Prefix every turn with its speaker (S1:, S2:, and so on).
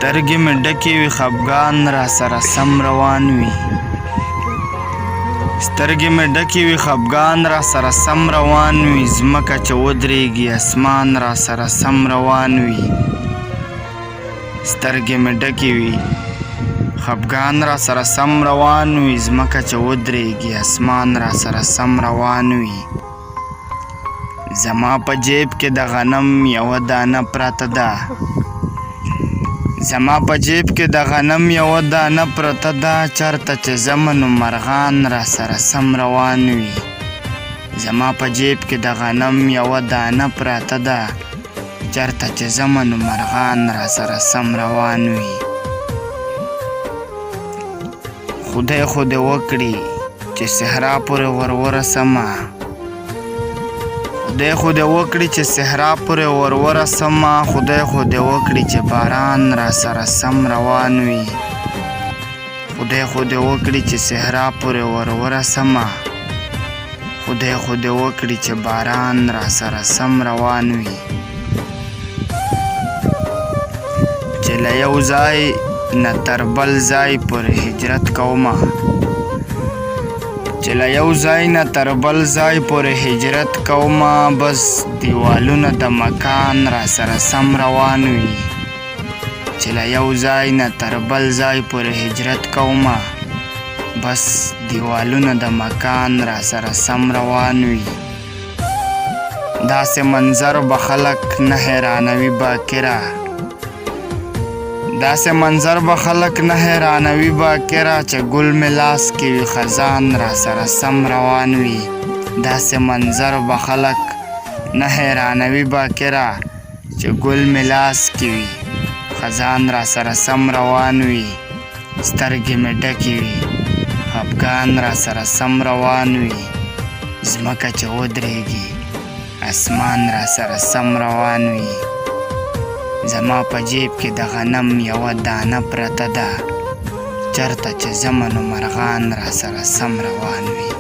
S1: سترګې مې ډکې وي خفګان را سره سم روان وي سترګې مې ډکې وي خفګان را سره سم روان وي ځمکه چې ودرېږي اسمان را سره سم روان وي سترګې مې ډکې وي خفګان را سره سم روان وي ځمکه چې ودرېږي اسمان را سره سم روان وي زما په جیب کې د غنم یوه دانه پرته ده زما په جیب کې د غنم یوه دانه پرته ده چرته چې ځمه نو مرغان را سره سم روان وي زما په جیب کې د غنم یوه دانه پرته ده چرته چې ځمه نو مرغان را سره سم روان وي خدای خو دې وکړي چې صحرا پورې ورسمه خدای خو دې وکړي چې صحرا پورې ورسمه خدای خو دې وکړي چې باران را سره سم روان وي خدای خو دې وکړي چې صحرا پورې ورسمه خدای خو دې وکړي چې باران را سره سم روان وي چې له یو ځای نه تر بل ځای پورې هجرت کومه چې له یو ځای نه تر بل ځای پورې هجرت کومه بس دیوالونه د مکان را سره سم روان وي چې له یو ځای نه تر بل ځای پورې هجرت کومه بس دیوالونه د مکان را سره سم روان وي داسې منظر به خلک نه حیرانوي باکره داسې منظر به خلک نه حیرانوي باکره چې ګل مې لاس کې وي خزان را سره سم روان وي داسې منظر به خلک نه حیرانوي باکره چې ګل مې لاس کې وي خزان را سره سم روان وي سترګې مې ډکې وي خفګان را سره سم روان وي ځمکه چې ودرېږي اسمان را سره سم روان وي زما په جیب کې د غنم یوه دانه پرته ده چرته چې ځمه نو مرغان را سره سم روان وي